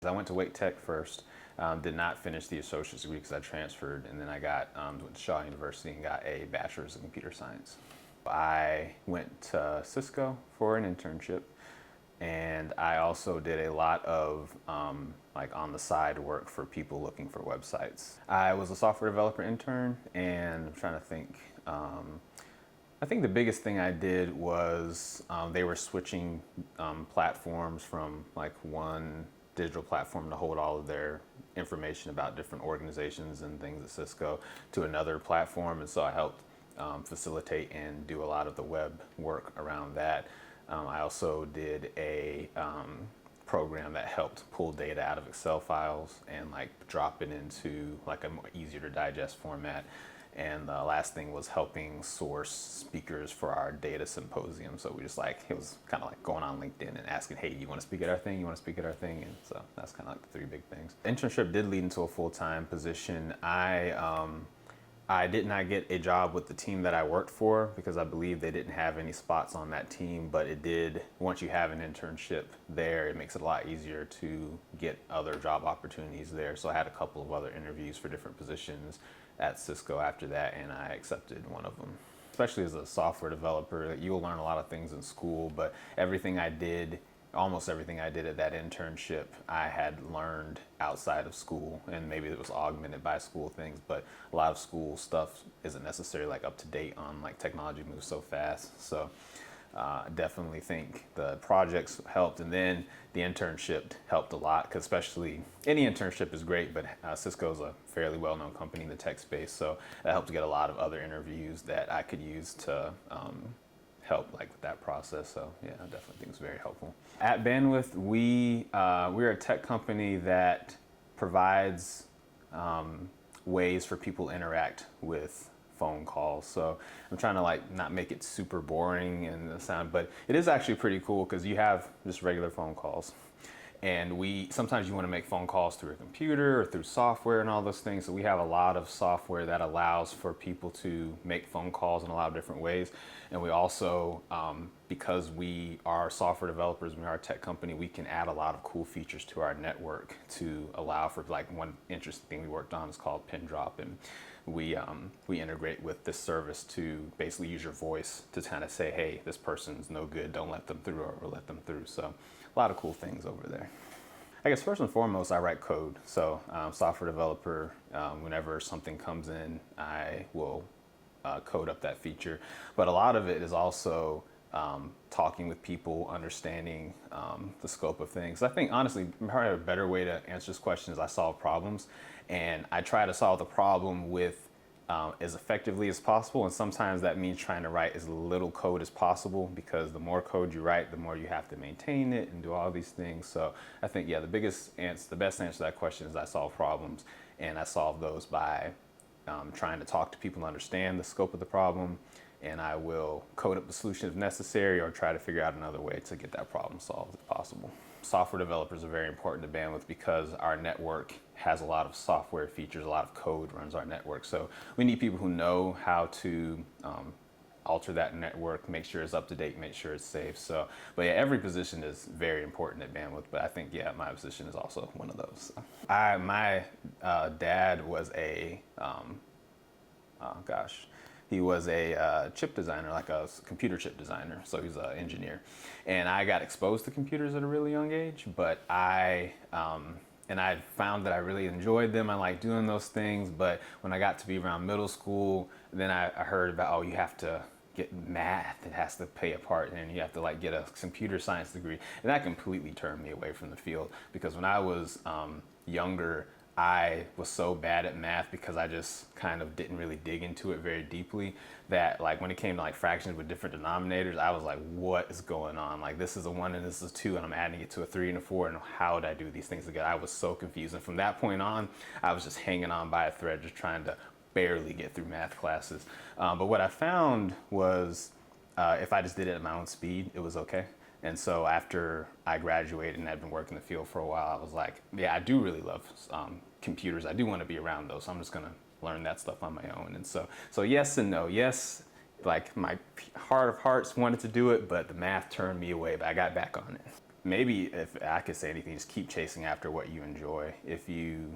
I went to Wake Tech first, did not finish the associate's degree because I transferred, and then I went to Shaw University and got a bachelor's in computer science. I went to Cisco for an internship, and I also did a lot of like on the side work for people looking for websites. I was a software developer intern, and I'm trying to think. I think the biggest thing I did was they were switching platforms from like one digital platform to hold all of their information about different organizations and things at Cisco to another platform, and so I helped facilitate and do a lot of the web work around that. I also did a program that helped pull data out of Excel files and like drop it into like a more easier to digest format. And the last thing was helping source speakers for our data symposium. So we just it was kind of like going on LinkedIn and asking, hey, you want to speak at our thing? You want to speak at our thing? And so that's kind of like the three big things. The internship did lead into a full-time position. I did not get a job with the team that I worked for because I believe they didn't have any spots on that team, but it did, once you have an internship there, it makes it a lot easier to get other job opportunities there. So I had a couple of other interviews for different positions at Cisco after that, and I accepted one of them. Especially as a software developer, you'll learn a lot of things in school, but almost everything I did at that internship, I had learned outside of school, and maybe it was augmented by school things, but a lot of school stuff isn't necessarily like up to date on like technology moves so fast. So definitely think the projects helped, and then the internship helped a lot, because especially any internship is great, but Cisco is a fairly well-known company in the tech space, so that helped to get a lot of other interviews that I could use to help like with that process. So yeah, I definitely think it's very helpful. At Bandwidth, we're a tech company that provides ways for people to interact with phone calls. So I'm trying to like not make it super boring and the sound, but it is actually pretty cool because you have just regular phone calls. And sometimes you want to make phone calls through a computer or through software and all those things. So we have a lot of software that allows for people to make phone calls in a lot of different ways. And we also, because we are software developers, we are a tech company, we can add a lot of cool features to our network to allow for, like, one interesting thing we worked on is called Pin Drop. And we integrate with this service to basically use your voice to kind of say, hey, this person's no good, don't let them through, or let them through. So a lot of cool things over there. I guess first and foremost, I write code. So software developer, whenever something comes in, I will code up that feature. But a lot of it is also talking with people, understanding the scope of things. I think honestly, probably a better way to answer this question is I solve problems, and I try to solve the problem with as effectively as possible, and sometimes that means trying to write as little code as possible, because the more code you write, the more you have to maintain it and do all these things. So I think, yeah, the best answer to that question is I solve problems, and I solve those by trying to talk to people and understand the scope of the problem, and I will code up the solution if necessary or try to figure out another way to get that problem solved if possible. Software developers are very important to Bandwidth because our network has a lot of software features, a lot of code runs our network. So we need people who know how to alter that network, make sure it's up to date, make sure it's safe. So, but yeah, every position is very important at Bandwidth, but I think, yeah, my position is also one of those. My dad was he was a chip designer, like a computer chip designer. So he's an engineer. And I got exposed to computers at a really young age, but I found that I really enjoyed them. I like doing those things. But when I got to be around middle school, then I heard about, oh, you have to get math. It has to play a part, and you have to like get a computer science degree. And that completely turned me away from the field, because when I was younger, I was so bad at math because I just kind of didn't really dig into it very deeply, that like when it came to like fractions with different denominators, I was like, what is going on? Like, this is a 1 and this is 2 and I'm adding it to a 3 and a 4, and how would I do these things together? I was so confused. And from that point on, I was just hanging on by a thread, just trying to barely get through math classes. But what I found was if I just did it at my own speed, it was okay. And so after I graduated and I'd been working the field for a while, I was like, yeah, I do really love computers. I do want to be around those. So I'm just going to learn that stuff on my own. And so yes and no. Yes, like my heart of hearts wanted to do it, but the math turned me away, but I got back on it. maybe if I could say anything, just keep chasing after what you enjoy. If you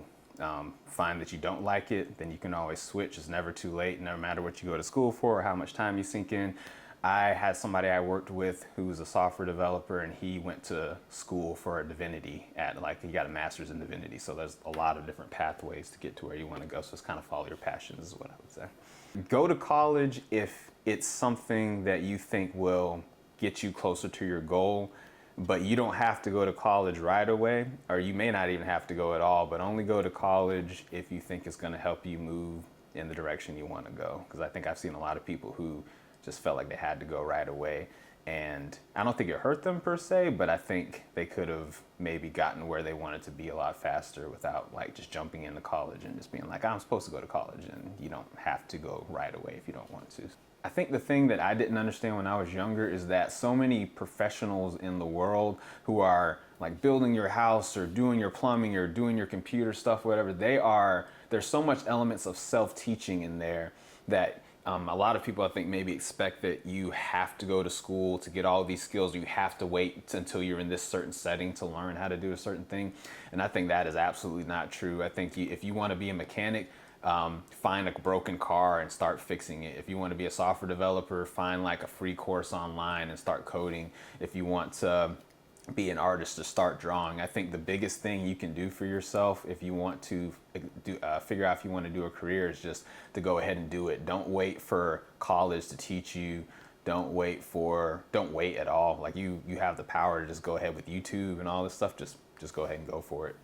find that you don't like it, then you can always switch. It's never too late, no matter what you go to school for or how much time you sink in. I had somebody I worked with who was a software developer, and he went to school for a divinity he got a master's in divinity. So there's a lot of different pathways to get to where you want to go. So it's kind of follow your passions is what I would say. Go to college if it's something that you think will get you closer to your goal, but you don't have to go to college right away, or you may not even have to go at all, but only go to college if you think it's going to help you move in the direction you want to go. Because I think I've seen a lot of people who just felt like they had to go right away. And I don't think it hurt them per se, but I think they could have maybe gotten where they wanted to be a lot faster without like just jumping into college and just being like, I'm supposed to go to college, and you don't have to go right away if you don't want to. I think the thing that I didn't understand when I was younger is that so many professionals in the world who are like building your house or doing your plumbing or doing your computer stuff, whatever, there's so much elements of self-teaching in there that a lot of people, I think, maybe expect that you have to go to school to get all these skills. You have to wait until you're in this certain setting to learn how to do a certain thing. And I think that is absolutely not true. I think if you want to be a mechanic, find a broken car and start fixing it. If you want to be a software developer, find like a free course online and start coding. If you want to be an artist, to start drawing. I think the biggest thing you can do for yourself if you want to figure out if you want to do a career is just to go ahead and do it. Don't wait for college to teach you. Don't wait at all. Like you have the power to just go ahead with YouTube and all this stuff. Just go ahead and go for it.